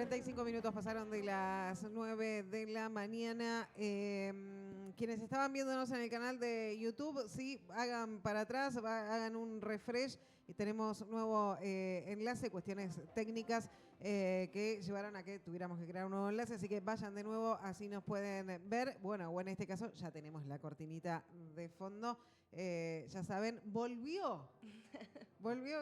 45 minutos pasaron de las 9 de la mañana. Quienes estaban viéndonos en el canal de YouTube, sí, hagan para atrás, hagan un refresh y tenemos nuevo enlace, cuestiones técnicas que llevaron a que tuviéramos que crear un nuevo enlace, así que vayan de nuevo, así nos pueden ver. Bueno, o en este caso ya tenemos la cortinita de fondo. Ya saben, volvió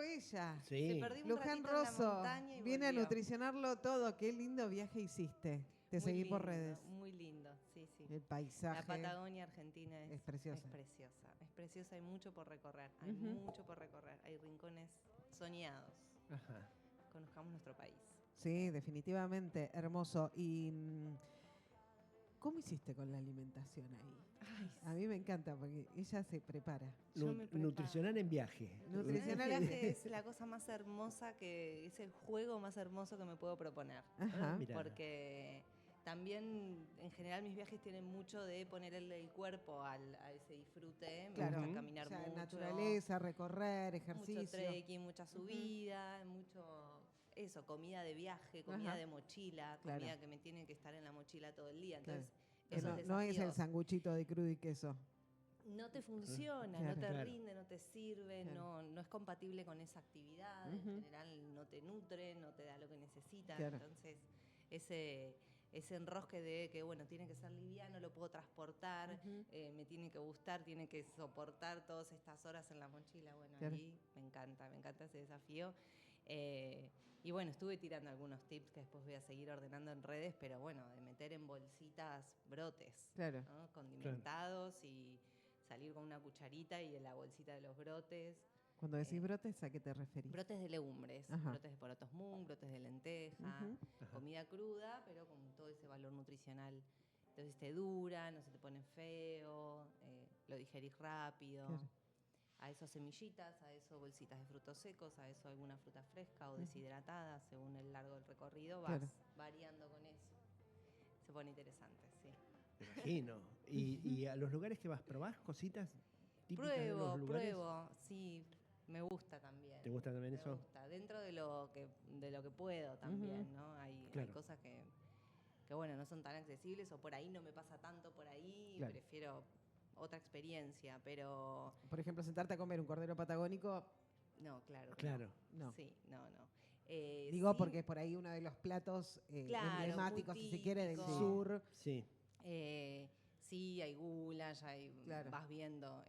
ella. Sí. Se perdió un Luján ratito en la Rosso montaña y viene a volvió. nutricionarlo todo. Qué lindo viaje hiciste. Te Muy seguí lindo, por redes. Muy lindo, sí, sí. El paisaje. La Patagonia Argentina es preciosa. Es preciosa. Es preciosa, hay mucho por recorrer. Hay mucho por recorrer. Hay rincones soñados. Ajá. Conozcamos nuestro país. Sí, definitivamente. Hermoso. Y ¿cómo hiciste con la alimentación ahí? Ay, A mí me encanta porque ella se prepara. Yo me preparo. Nutricional en viaje. Nutricional El viaje es la cosa más hermosa es el juego más hermoso que me puedo proponer. Ajá. Mira. Porque también, en general, mis viajes tienen mucho de ponerle el cuerpo a ese disfrute. Me Claro. gusta caminar O sea, mucho. naturaleza, recorrer, ejercicio. Mucho trekking, mucha subida, mucho eso, comida de viaje, comida Ajá. de mochila, Claro. comida que me tiene que estar en la mochila todo el día. Claro. Entonces, Que esos no es el desafíos sanguchito de crudo y queso. no te funciona, Claro. no te Claro. rinde, no te sirve, Claro. no es compatible con esa actividad. En general no te nutre, no te da lo que necesitas. Claro. Entonces, ese enrosque de que, bueno, tiene que ser liviano, lo puedo transportar, me tiene que gustar, tiene que soportar todas estas horas en la mochila. Bueno, Claro. ahí me encanta ese desafío. Y bueno, estuve tirando algunos tips que después voy a seguir ordenando en redes, pero bueno, de meter en bolsitas brotes, Claro. ¿no? Condimentados y salir con una cucharita y en la bolsita de los brotes. Cuando decís brotes, ¿a qué te referís? Brotes de legumbres, Ajá. brotes de porotos mung, brotes de lenteja, comida cruda, pero con todo ese valor nutricional. Entonces te dura, no se te pone feo, lo digerís rápido. Claro. A eso semillitas, a eso bolsitas de frutos secos, a eso alguna fruta fresca o deshidratada, según el largo del recorrido, vas Claro. variando con eso. Se pone interesante, sí. Me imagino. ¿Y a los lugares que vas, probás cositas típicas de los lugares? Pruebo, sí. Me gusta también. ¿Te gusta también eso? Me gusta, dentro de lo que puedo también, ¿no? Hay cosas que, bueno, no son tan accesibles o por ahí no me pasa tanto por ahí, Claro. prefiero otra experiencia, pero Por ejemplo, sentarte a comer un cordero patagónico. no, claro. que Claro. No. Sí, no. Digo Sí, porque es por ahí uno de los platos Claro, emblemáticos, muy si se quiere, del típico. sur. Sí. sí, hay goulash, Claro. vas viendo.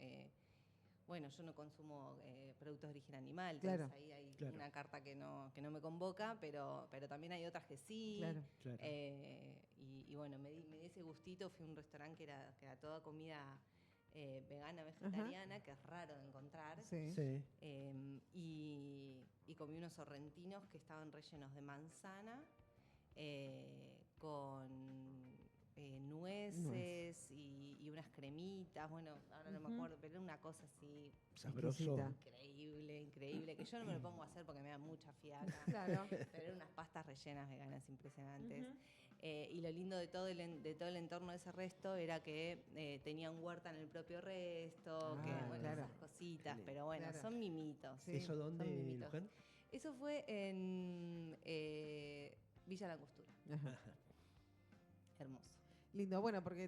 Bueno, yo no consumo productos de origen animal, entonces Claro. ahí hay Claro. una carta que no me convoca, pero también hay otras que sí. Claro. Claro. Y bueno, me di ese gustito, fui a un restaurante que era toda comida vegana, vegetariana, que es raro de encontrar. Sí. Sí. Y comí unos sorrentinos que estaban rellenos de manzana con nueces y unas cremitas, bueno, ahora no me acuerdo, pero era una cosa así Sabroso. increíble, que yo no me lo pongo a hacer porque me da mucha fiaca, Claro. pero eran unas pastas rellenas veganas impresionantes. Y lo lindo de todo el entorno de ese resto era que tenía un huerta en el propio resto, que bueno, claro. esas cositas, pero bueno, Claro. son mimitos. Sí. ¿Eso Son dónde, mimitos. Luján? Eso fue en Villa Langostura. Ajá. Hermoso. Lindo, bueno, porque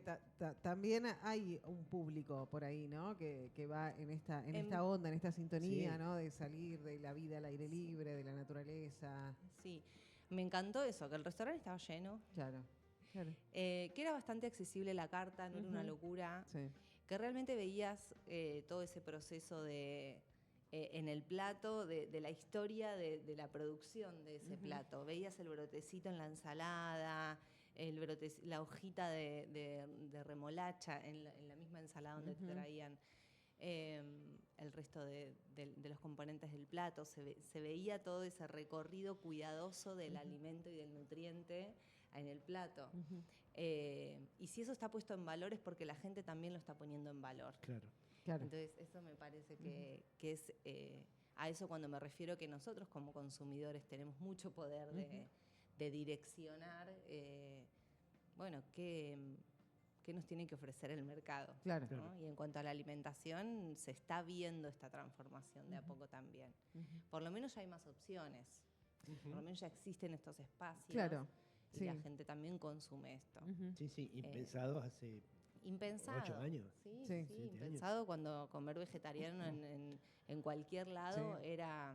también hay un público por ahí, ¿no? Que va en esta onda, en esta sintonía, Sí. ¿no? De salir de la vida al aire libre, de la naturaleza. Sí, me encantó eso, que el restaurante estaba lleno, Claro, claro. que era bastante accesible la carta, no era una locura, Sí. que realmente veías todo ese proceso de en el plato, de la historia de la producción de ese plato. Veías el brotecito en la ensalada, la hojita de remolacha en la misma ensalada donde te traían el resto de los componentes del plato. Se veía todo ese recorrido cuidadoso del alimento y del nutriente en el plato. Y si eso está puesto en valor es porque la gente también lo está poniendo en valor. Claro. Claro. Entonces eso me parece que es a eso cuando me refiero que nosotros como consumidores tenemos mucho poder de direccionar bueno, qué nos tiene que ofrecer el mercado. Claro. ¿no? Claro. Y en cuanto a la alimentación, se está viendo esta transformación de a poco también. Por lo menos ya hay más opciones. por lo menos ya existen estos espacios. Claro. Y la gente también consume esto. Sí, sí, impensado hace Impensado. 8 años. Sí, Sí. 7 años. impensado cuando comer vegetariano en cualquier lado era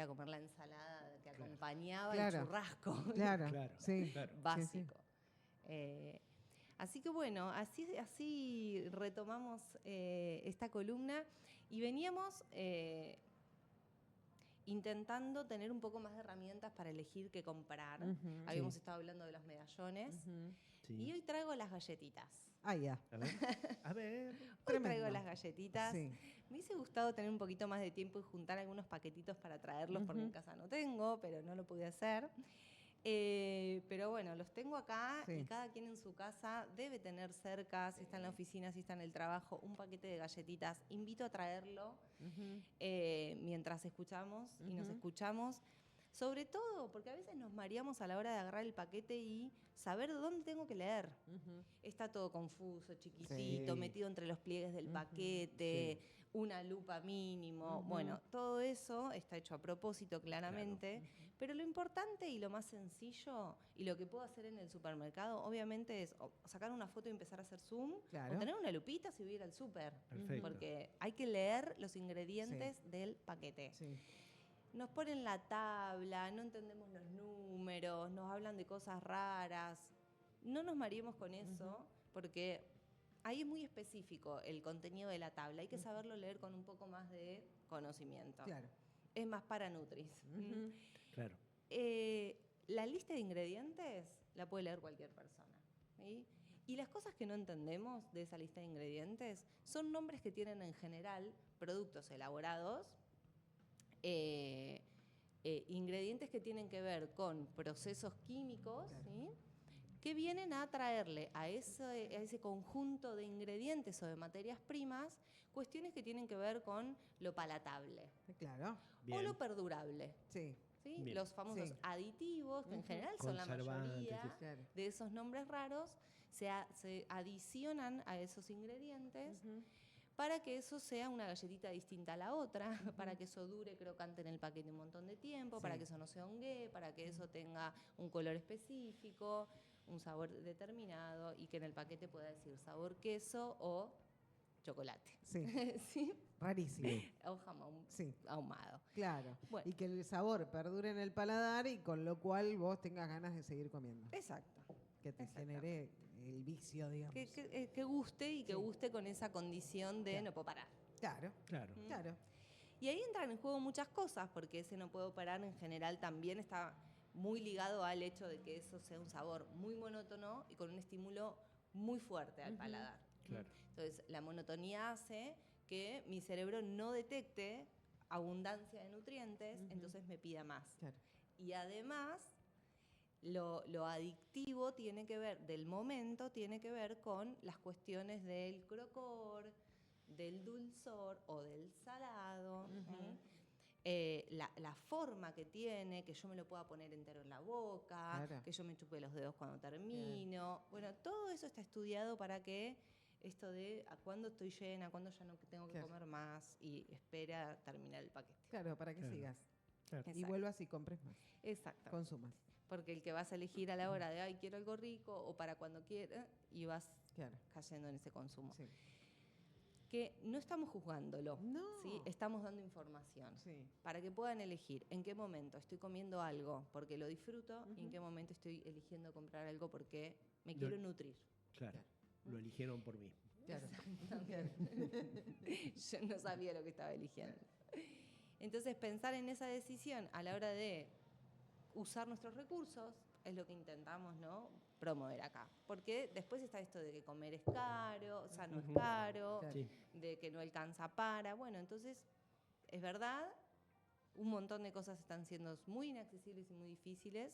comer la ensalada que acompañaba el churrasco. Claro, Claro, sí. claro. Básico. Así que bueno, así retomamos esta columna y veníamos intentando tener un poco más de herramientas para elegir qué comprar. Habíamos estado hablando de los medallones Sí. y hoy traigo las galletitas. Ah, ya. A ver. Hoy traigo las galletitas. Sí. Me hubiese gustado tener un poquito más de tiempo y juntar algunos paquetitos para traerlos, porque en casa no tengo, pero no lo pude hacer. Pero bueno, los tengo acá y cada quien en su casa debe tener cerca, si está en la oficina, si está en el trabajo, un paquete de galletitas. Invito a traerlo mientras escuchamos y nos escuchamos. Sobre todo porque a veces nos mareamos a la hora de agarrar el paquete y saber dónde tengo que leer. Está todo confuso, chiquitito, metido entre los pliegues del paquete, una lupa mínimo. Bueno, todo eso está hecho a propósito, claramente. Claro. Pero lo importante y lo más sencillo y lo que puedo hacer en el supermercado, obviamente, es sacar una foto y empezar a hacer zoom, o tener una lupita si voy a ir al súper. Porque hay que leer los ingredientes del paquete. Sí. Nos ponen la tabla, no entendemos los números, nos hablan de cosas raras. No nos mareemos con eso, porque ahí es muy específico el contenido de la tabla. Hay que saberlo leer con un poco más de conocimiento. Claro. Es más para Nutris. Claro. La lista de ingredientes la puede leer cualquier persona. ¿Sí? Y las cosas que no entendemos de esa lista de ingredientes son nombres que tienen en general productos elaborados, ingredientes que tienen que ver con procesos químicos, ¿sí? Que vienen a traerle a ese conjunto de ingredientes o de materias primas cuestiones que tienen que ver con lo palatable. Claro. O lo perdurable. Sí. ¿Sí? Los famosos aditivos, que en general son la mayoría de esos nombres raros, se adicionan a esos ingredientes para que eso sea una galletita distinta a la otra, para que eso dure crocante en el paquete un montón de tiempo, para que eso no se honguee, para que eso tenga un color específico, un sabor determinado y que en el paquete pueda decir sabor queso o chocolate. Sí. ¿Sí? Rarísimo. O jamón ahumado. Claro. Bueno. Y que el sabor perdure en el paladar y con lo cual vos tengas ganas de seguir comiendo. Exacto. Que te genere el vicio, digamos. Que guste y que guste con esa condición de no puedo parar. Claro. Claro. Y ahí entran en juego muchas cosas, porque ese no puedo parar en general también está muy ligado al hecho de que eso sea un sabor muy monótono y con un estímulo muy fuerte al paladar. Claro. Entonces, la monotonía hace que mi cerebro no detecte abundancia de nutrientes, entonces me pida más. Claro. Y además, lo adictivo tiene que ver, del momento, tiene que ver con las cuestiones del crocor, del dulzor o del salado. La forma que tiene, que yo me lo pueda poner entero en la boca, que yo me chupe los dedos cuando termino. Bueno, todo eso está estudiado para que esto de a cuándo estoy llena, a cuándo ya no tengo que comer más y espera terminar el paquete. Claro, para que sigas. Claro. Y vuelvas y compres más. Exacto. Consumas. Porque el que vas a elegir a la hora de, ay, quiero algo rico, o para cuando quiera, y vas cayendo en ese consumo. Sí. Que no estamos juzgándolo, ¿sí? Estamos dando información para que puedan elegir en qué momento estoy comiendo algo porque lo disfruto y en qué momento estoy eligiendo comprar algo porque me quiero nutrir. Claro, lo eligieron por mí. Claro. Yo no sabía lo que estaba eligiendo. Entonces, pensar en esa decisión a la hora de usar nuestros recursos es lo que intentamos, ¿no?, promover acá. Porque después está esto de que comer es caro, o sea, no es caro, de que no alcanza para. Bueno, entonces, es verdad, un montón de cosas están siendo muy inaccesibles y muy difíciles.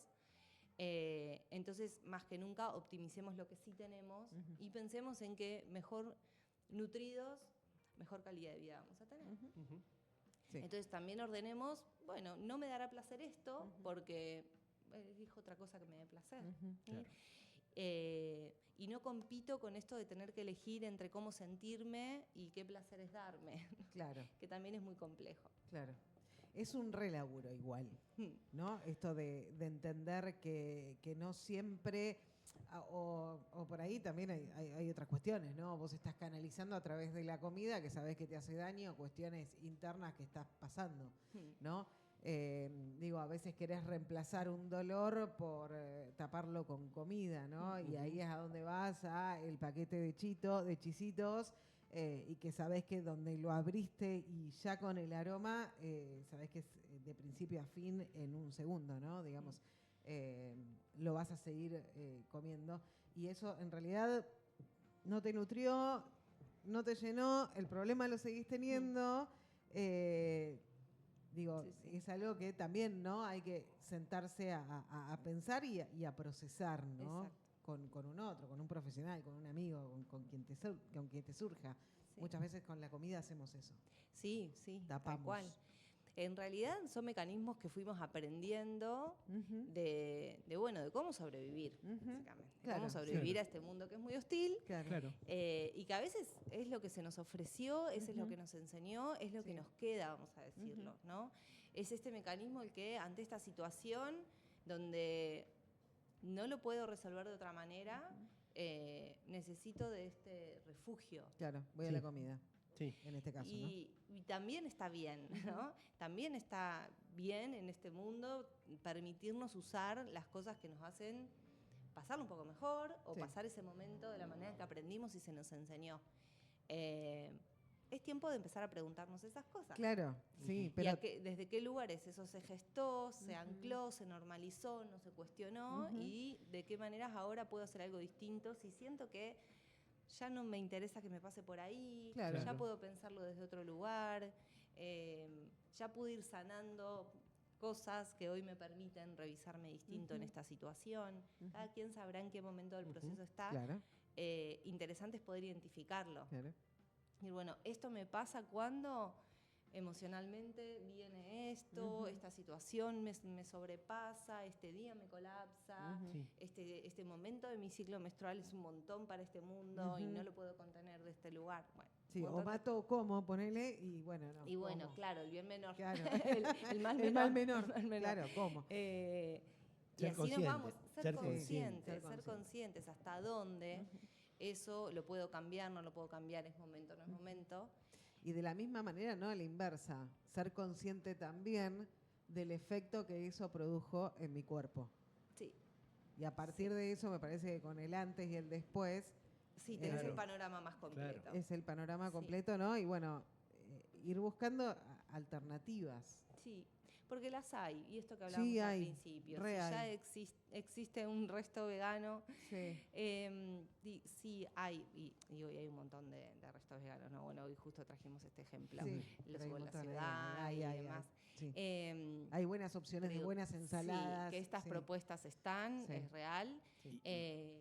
Entonces, más que nunca, optimicemos lo que sí tenemos y pensemos en que mejor nutridos, mejor calidad de vida vamos a tener. Sí. Entonces, también ordenemos, bueno, no me dará placer esto porque elijo otra cosa que me dé placer. Claro. Y no compito con esto de tener que elegir entre cómo sentirme y qué placer es darme. Claro. Que también es muy complejo. Claro. es un re laburo igual, ¿no? Esto de entender que no siempre, o por ahí también hay otras cuestiones, ¿no? Vos estás canalizando a través de la comida que sabés que te hace daño, cuestiones internas que estás pasando, ¿no? Digo, a veces querés reemplazar un dolor por taparlo con comida, ¿no? Y ahí es a donde vas a el paquete de chisitos, y que sabés que donde lo abriste y ya con el aroma, sabés que es de principio a fin en un segundo, ¿no? Digamos, lo vas a seguir comiendo. Y eso en realidad no te nutrió, no te llenó, el problema lo seguís teniendo. Digo, sí. Es algo que también, ¿no? Hay que sentarse a pensar y a procesar, ¿no? Con un otro, con un profesional, con un amigo, con quien te surja. Sí. Muchas veces con la comida hacemos eso. Sí, tapamos. Tal cual. En realidad son mecanismos que fuimos aprendiendo de cómo sobrevivir, básicamente. Claro, cómo sobrevivir a este mundo que es muy hostil. Claro. Y que a veces es lo que se nos ofreció, es lo que nos enseñó, es lo que nos queda, vamos a decirlo, ¿no? Es este mecanismo el que ante esta situación donde no lo puedo resolver de otra manera, necesito de este refugio. Claro, voy a la comida. Sí, en este caso, y también está bien, ¿no? También está bien en este mundo permitirnos usar las cosas que nos hacen pasarlo un poco mejor o pasar ese momento de la manera que aprendimos y se nos enseñó. Es tiempo de empezar a preguntarnos esas cosas. Claro, sí. Pero ¿desde qué lugares eso se gestó, se ancló, se normalizó, no se cuestionó? Y de qué maneras ahora puedo hacer algo distinto si siento que ya no me interesa que me pase por ahí, ya puedo pensarlo desde otro lugar, ya pude ir sanando cosas que hoy me permiten revisarme distinto en esta situación. Cada quien sabrá en qué momento del proceso está. Claro. Interesante es poder identificarlo. Claro. Y bueno, esto me pasa cuando emocionalmente viene esto, esta situación me sobrepasa, este día me colapsa, este momento de mi ciclo menstrual es un montón para este mundo y no lo puedo contener de este lugar. Bueno, sí, o mato o como, ponele, y bueno, no. Y bueno, ¿cómo? Claro, el bien menor. Claro. el mal menor. El mal menor. Claro, ¿cómo? Y así nos vamos, ser conscientes hasta dónde eso lo puedo cambiar, no lo puedo cambiar, es momento, no es momento. Y de la misma manera, ¿no? A la inversa, ser consciente también del efecto que eso produjo en mi cuerpo. Sí. Y a partir de eso, me parece que con el antes y el después... Sí, tenés el panorama más completo. Claro. Es el panorama completo, ¿no? Y bueno, ir buscando alternativas. Sí, porque las hay, y esto que hablábamos al principio. Si ya existe un resto vegano, sí hay, y hoy hay un montón de restos veganos, ¿no? Bueno, hoy justo trajimos este ejemplo, los de la ciudad y demás. Sí. Hay buenas opciones de buenas ensaladas. Sí, que estas propuestas están, es real. Sí.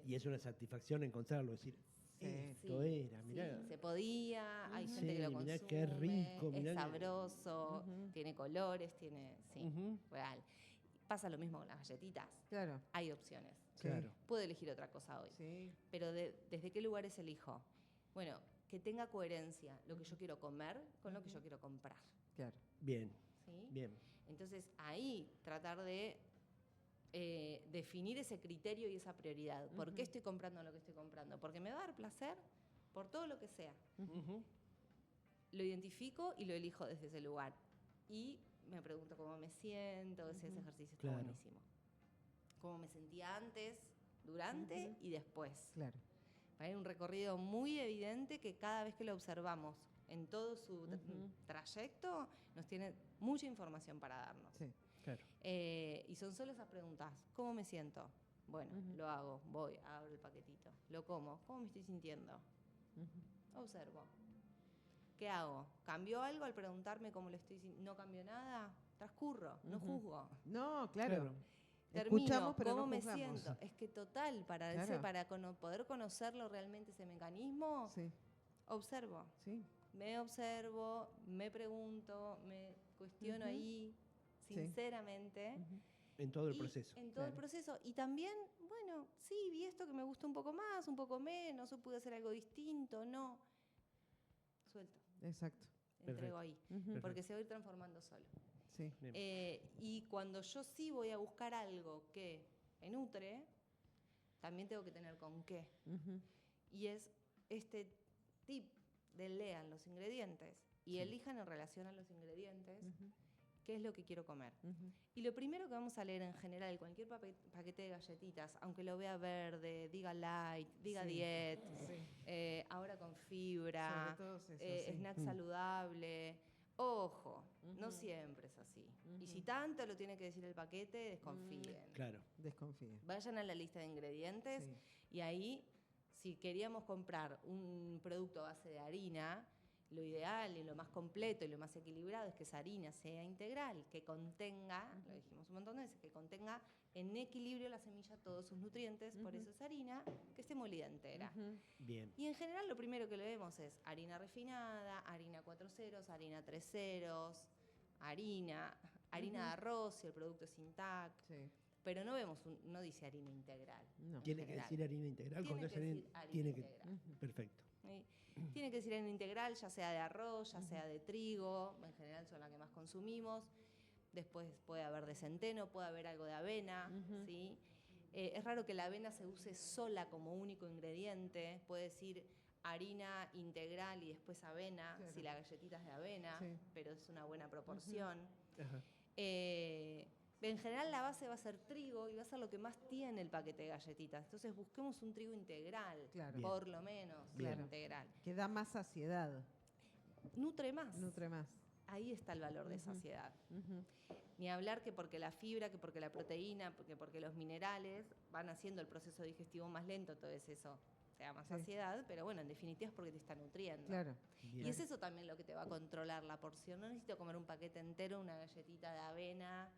Y es una satisfacción encontrarlo, es decir, esto era, mirá. Sí, se podía, hay gente que lo consume, mirá qué rico, mirá es sabroso, tiene colores, tiene, real. Pasa lo mismo con las galletitas. Claro. Hay opciones. Claro. Puedo elegir otra cosa hoy. Sí. Pero ¿desde qué lugares elijo? Bueno, que tenga coherencia lo que yo quiero comer con lo que yo quiero comprar. Claro. Bien. ¿Sí? Bien. Entonces, ahí tratar de definir ese criterio y esa prioridad. ¿Por qué estoy comprando lo que estoy comprando? Porque me va a dar placer por todo lo que sea. Lo identifico y lo elijo desde ese lugar. Y me pregunto cómo me siento, ese ejercicio está buenísimo. Cómo me sentía antes, durante y después. Claro. Hay un recorrido muy evidente que cada vez que lo observamos en todo su trayecto, nos tiene mucha información para darnos. Sí. Claro. Y son solo esas preguntas. ¿Cómo me siento? Bueno, lo hago, voy, abro el paquetito. Lo como. ¿Cómo me estoy sintiendo? Observo. ¿Qué hago? ¿Cambió algo al preguntarme cómo le estoy sintiendo? ¿No cambió nada? Transcurro, no juzgo. No, claro. Termino, escuchamos, pero ¿cómo no me juzgamos. siento? Es que total, para poder conocerlo realmente ese mecanismo, observo. Sí. Me observo, me pregunto, me cuestiono ahí, sinceramente. En todo el proceso. En todo el proceso. Y también, bueno, sí, vi esto que me gustó un poco más, un poco menos, o pude hacer algo distinto, no. Suelto. Exacto. Entrego ahí. Porque se va a ir transformando solo. Sí. Y cuando yo sí voy a buscar algo que me nutre, también tengo que tener con qué. Ujú. Y es este tip de lean los ingredientes y elijan en relación a los ingredientes Ujú. qué es lo que quiero comer. Ujú. Y lo primero que vamos a leer en general, cualquier paquete de galletitas, aunque lo vea verde, diga light, diga Sí. diet, Sí. ahora con fibra, Sobre todo eso, sí. snack saludable, ojo, no Ujú. siempre es así. Y Ujú. si tanto lo tiene que decir el paquete, desconfíen. Claro. Desconfíe. Vayan a la lista de ingredientes Sí. y ahí, si queríamos comprar un producto a base de harina, lo ideal y lo más completo y lo más equilibrado es que esa harina sea integral, que contenga, lo dijimos un montón de veces, que contenga en equilibrio la semilla todos sus nutrientes, por eso es harina que esté molida entera. Ujú. Bien. Y en general lo primero que le vemos es harina refinada, harina 4 ceros, harina 3 ceros, harina de arroz si el producto es intact, Sí. pero no vemos, no dice harina integral. No. en Tiene que general. decir harina integral. Tiene Cuando que es harina, decir harina tiene que. integral. Ujú. Perfecto. ¿Sí? Tiene que decir harina integral, ya sea de arroz, ya sea de trigo, en general son las que más consumimos. Después puede haber de centeno, puede haber algo de avena, Ujú. ¿sí? Es raro que la avena se use sola como único ingrediente. Puede decir harina integral y después avena, Claro. si la galletita es de avena, Sí. pero es una buena proporción. Ajá. En general la base va a ser trigo y va a ser lo que más tiene el paquete de galletitas. Entonces busquemos un trigo integral, Claro. por lo menos, Claro. integral. Que da más saciedad. Nutre más. Nutre más. Ahí está el valor de Ujú. saciedad. Ujú. Ni hablar que porque la fibra, que porque la proteína, porque los minerales van haciendo el proceso digestivo más lento, entonces eso te da más Sí. saciedad, pero bueno, en definitiva es porque te está nutriendo. Claro. Bien. Y es eso también lo que te va a controlar la porción. No necesito comer un paquete entero, una galletita de avena.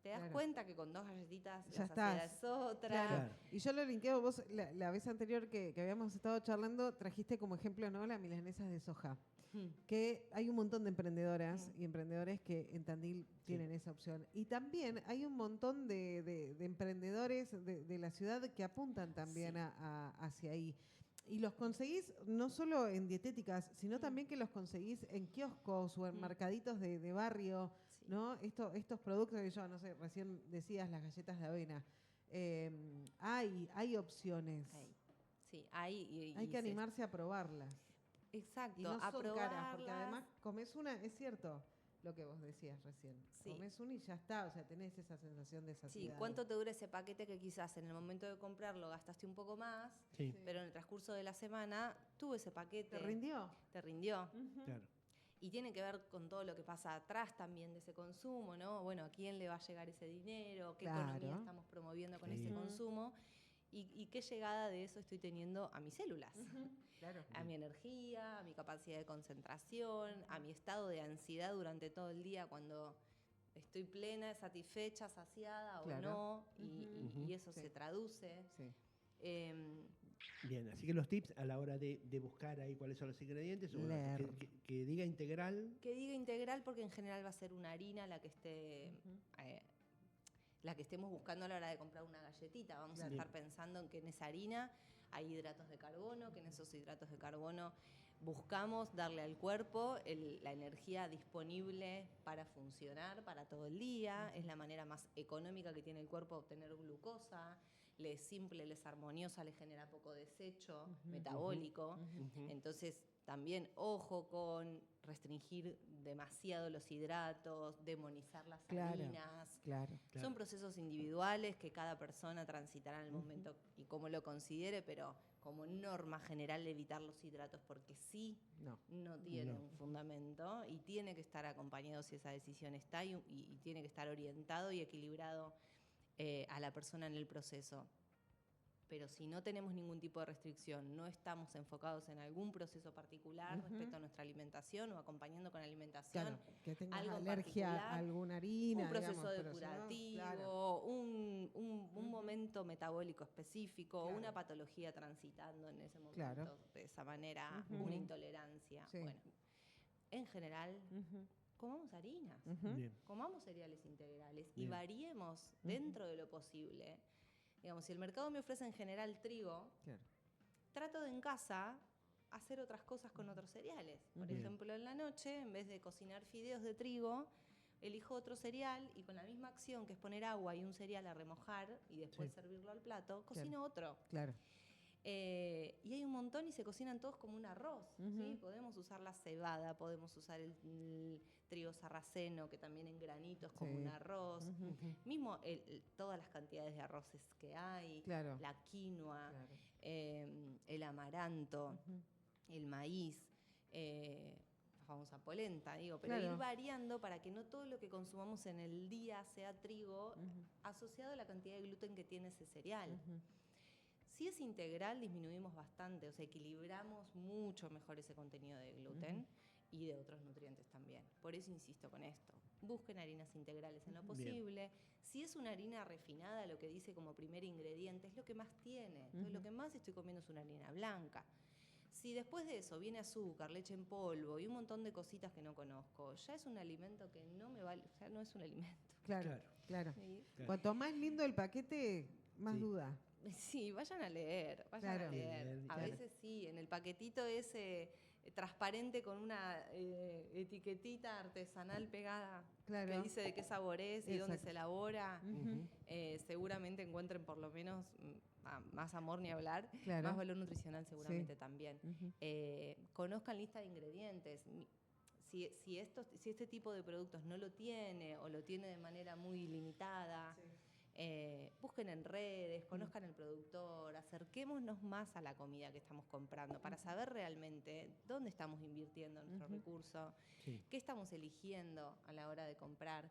Te das Claro. cuenta que con 2 galletitas Ya la saciedad estás. es otra. Claro. Y yo lo linkeo, vos la vez anterior que habíamos estado charlando, trajiste como ejemplo, ¿no?, la milanesa de soja. Que hay un montón de emprendedoras y emprendedores que en Tandil tienen esa opción. Y también hay un montón de emprendedores de la ciudad que apuntan también Sí. hacia ahí. Y los conseguís no solo en dietéticas, sino también que los conseguís en kioscos o en mercaditos de barrio, Sí. ¿no? Estos productos que yo, no sé, recién decías las galletas de avena. Hay opciones. Sí, hay. Hay que animarse a probarlas. Exacto, Y no a son caras, porque probarlas. además comes una, es cierto lo que vos decías recién. Sí. Comes una y ya está, o sea, tenés esa sensación de Sí, saciedad. ¿cuánto te dura ese paquete que quizás en el momento de comprarlo gastaste un poco más, Sí. pero en el transcurso de la semana tuvo ese paquete? ¿Te rindió? Te rindió. Ujú. Claro. Y tiene que ver con todo lo que pasa atrás también de ese consumo, ¿no? Bueno, ¿a quién le va a llegar ese dinero? ¿Qué Claro. economía estamos promoviendo con Sí. ese Ujú. consumo? ¿Y qué llegada de eso estoy teniendo a mis células? Claro. A mi energía, a mi capacidad de concentración, a mi estado de ansiedad durante todo el día cuando estoy plena, satisfecha, saciada Claro. o no, Ujú. y eso Sí. se traduce. Sí. Bien, así que los tips a la hora de buscar ahí cuáles son los ingredientes, o bueno, Leer. que diga integral. Que diga integral porque en general va a ser una harina la que esté... Ujú. la que estemos buscando a la hora de comprar una galletita. Vamos Claro. a estar pensando en que en esa harina hay hidratos de carbono, que en esos hidratos de carbono buscamos darle al cuerpo la energía disponible para funcionar para todo el día. Es la manera más económica que tiene el cuerpo de obtener glucosa. Le es simple, le es armoniosa, le genera poco desecho metabólico. Entonces, también ojo con restringir demasiado los hidratos, demonizar las Claro. harinas. Claro. Claro. Son procesos individuales que cada persona transitará en el momento y como lo considere, pero como norma general evitar los hidratos porque sí No. tiene No. un fundamento y tiene que estar acompañado si esa decisión está y tiene que estar orientado y equilibrado a la persona en el proceso. Pero si no tenemos ningún tipo de restricción, no estamos enfocados en algún proceso particular respecto a nuestra alimentación o acompañando con alimentación, Claro, que tengas algo en alergia particular, a alguna harina. un proceso digamos, pero si no, depurativo, claro. un momento metabólico específico, Claro. una patología transitando en ese momento, Claro. de esa manera, Ujú. una intolerancia. Sí. Bueno, en general, Ujú. comamos harinas, Ujú. Bien. comamos cereales integrales y Bien. variemos dentro de lo posible. Digamos, si el mercado me ofrece en general trigo, Claro. trato de en casa hacer otras cosas con otros cereales. Por Bien. ejemplo, en la noche, en vez de cocinar fideos de trigo, elijo otro cereal y con la misma acción, que es poner agua y un cereal a remojar y después Sí. servirlo al plato, cocino otro. Claro. Y hay un montón y se cocinan todos como un arroz. ¿Sí? Podemos usar la cebada, podemos usar el trigo sarraceno, que también en granitos como un arroz. Mismo todas las cantidades de arroces que hay, Claro. la quinoa, Claro. el amaranto, el maíz, la famosa polenta, digo, pero Claro. ir variando para que no todo lo que consumamos en el día sea trigo asociado a la cantidad de gluten que tiene ese cereal. Si es integral, disminuimos bastante, o sea, equilibramos mucho mejor ese contenido de gluten y de otros nutrientes también. Por eso insisto con esto. Busquen harinas integrales en lo posible. Bien. Si es una harina refinada, lo que dice como primer ingrediente es lo que más tiene. Entonces, lo que más estoy comiendo es una harina blanca. Si después de eso viene azúcar, leche en polvo y un montón de cositas que no conozco, ya es un alimento que no me vale, o sea, no es un alimento. Claro. ¿Sí? Cuanto más lindo el paquete, más duda. Sí, vayan a leer, vayan a leer. A veces sí, en el paquetito ese transparente con una etiquetita artesanal pegada que dice de qué sabor es y dónde se elabora, seguramente encuentren por lo menos más amor ni hablar, más valor nutricional seguramente también. Conozcan lista de ingredientes. Si este tipo de productos no lo tiene o lo tiene de manera muy limitada, busquen en redes, conozcan el productor, acerquémonos más a la comida que estamos comprando para saber realmente dónde estamos invirtiendo nuestro recurso, qué estamos eligiendo a la hora de comprar.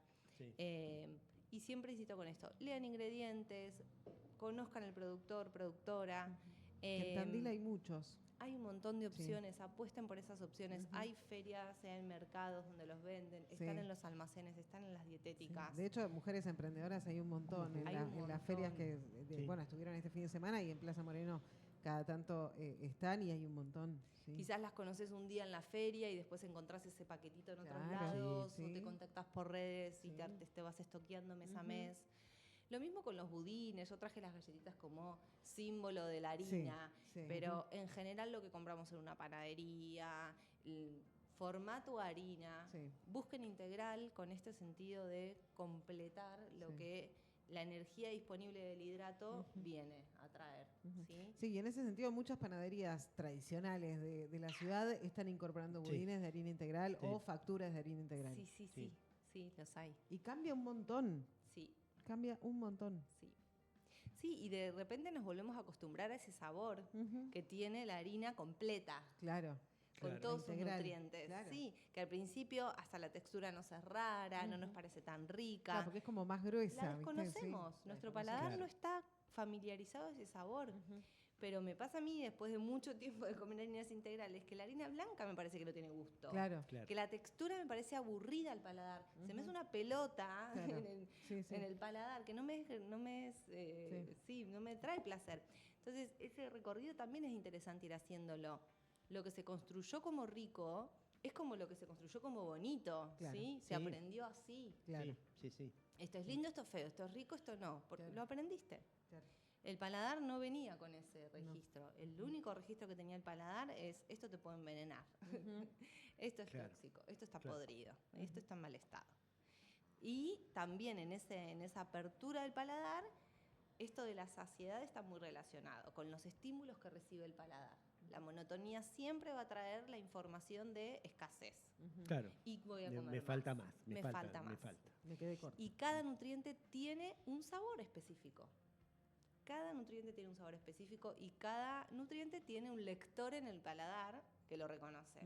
Y siempre insisto con esto, lean ingredientes, conozcan el productor, productora. En Tandil hay muchos. Hay un montón de opciones, apuesten por esas opciones. Hay ferias, hay mercados donde los venden, están en los almacenes, están en las dietéticas. De hecho, mujeres emprendedoras hay un montón en las ferias que estuvieron este fin de semana y en Plaza Moreno cada tanto están y hay un montón. Quizás las conoces un día en la feria y después encontrás ese paquetito en otros lados, o te contactás por redes y te vas estoqueando mes a mes. Lo mismo con los budines, yo traje las galletitas como símbolo de la harina, pero en general lo que compramos en una panadería, el formato harina, busquen integral con este sentido de completar lo que la energía disponible del hidrato viene a traer. ¿Sí? Y en ese sentido muchas panaderías tradicionales de la ciudad están incorporando budines de harina integral o facturas de harina integral. Sí, los hay. Y cambia un montón. Cambia un montón. Sí, y de repente nos volvemos a acostumbrar a ese sabor que tiene la harina completa. Con todos sus nutrientes. Sí, que al principio hasta la textura nos es rara, no nos parece tan rica. Claro, porque es como más gruesa. La desconocemos. Nuestro paladar no está familiarizado a ese sabor. Pero me pasa a mí, después de mucho tiempo de comer harinas integrales, que la harina blanca me parece que no tiene gusto. Que la textura me parece aburrida al paladar. Se me hace una pelota en el paladar, que no me trae placer. Entonces, ese recorrido también es interesante ir haciéndolo. Lo que se construyó como rico es como lo que se construyó como bonito, ¿sí? Se aprendió así. Esto es lindo, esto es feo, esto es rico, esto no. Porque lo aprendiste. El paladar no venía con ese registro. El único registro que tenía el paladar es esto te puede envenenar, esto es tóxico, esto está podrido, esto está en mal estado. Y también en esa apertura del paladar, esto de la saciedad está muy relacionado con los estímulos que recibe el paladar. La monotonía siempre va a traer la información de escasez. Y voy a comer me falta más. Me falta más. Me quedé corta. Y cada nutriente tiene un sabor específico. Cada nutriente tiene un sabor específico y cada nutriente tiene un lector en el paladar que lo reconoce.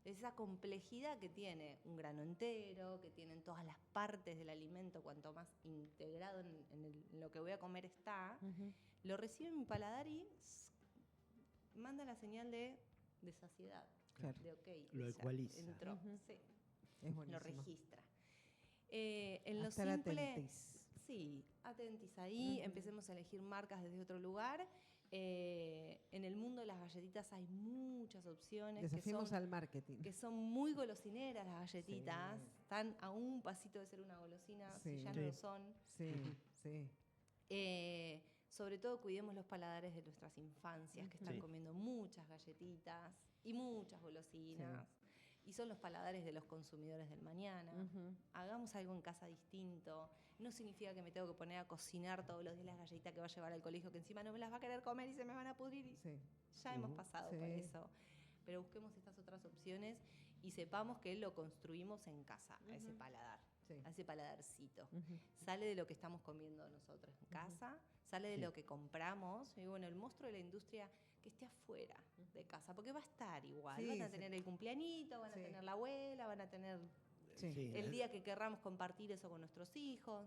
Esa complejidad que tiene un grano entero, que tienen todas las partes del alimento, cuanto más integrado en lo que voy a comer está, lo recibe mi paladar y manda la señal de saciedad. De ok, lo ecualiza. Entró, Es buenísimo. lo registra. En lo Estar simple... atentis. Sí, atentis ahí, empecemos a elegir marcas desde otro lugar. En el mundo de las galletitas hay muchas opciones. Desafiemos al marketing. Que son muy golosineras las galletitas. Están a un pasito de ser una golosina, si ya no lo son. Sobre todo cuidemos los paladares de nuestras infancias, que están comiendo muchas galletitas y muchas golosinas. y son los paladares de los consumidores del mañana. Hagamos algo en casa distinto. No significa que me tengo que poner a cocinar todos los días las galletitas que va a llevar al colegio, que encima no me las va a querer comer y se me van a pudrir. Sí. Ya hemos pasado por eso. Pero busquemos estas otras opciones y sepamos que lo construimos en casa, a ese paladar, a ese paladarcito. Sale de lo que estamos comiendo nosotros en casa, sale de lo que compramos. Y bueno, el monstruo de la industria que esté afuera de casa, porque va a estar igual. Van a tener el cumpleañito, van a tener la abuela, van a tener el día que querramos compartir eso con nuestros hijos.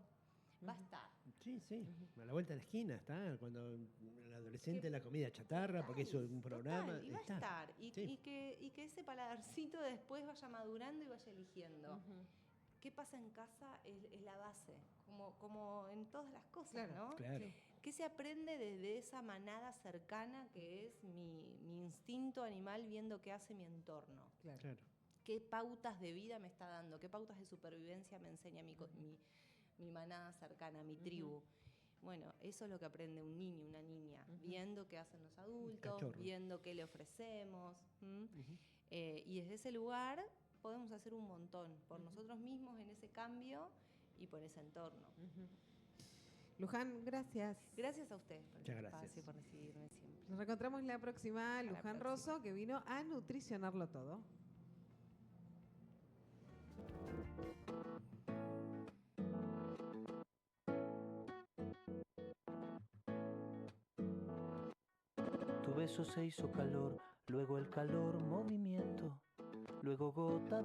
Va a estar. Sí, sí. A la vuelta de la esquina está. Cuando el adolescente la comida chatarra, porque eso es un programa. Y va a estar. Y que ese paladarcito después vaya madurando y vaya eligiendo. ¿Qué pasa en casa? Es la base. Como en todas las cosas, ¿no? Claro. ¿Qué se aprende desde esa manada cercana que es mi instinto animal viendo qué hace mi entorno? Claro. ¿Qué pautas de vida me está dando? ¿Qué pautas de supervivencia me enseña mi manada cercana, mi tribu? Bueno, eso es lo que aprende un niño, una niña, viendo qué hacen los adultos, viendo qué le ofrecemos. Y desde ese lugar podemos hacer un montón por nosotros mismos en ese cambio y por ese entorno. Luján, gracias. Gracias a ustedes por Muchas el gracias. espacio, por recibirme siempre. Nos reencontramos la próxima. Luján Rosso, que vino a nutricionarlo todo. Tu beso se hizo calor, luego el calor movimiento, luego gota de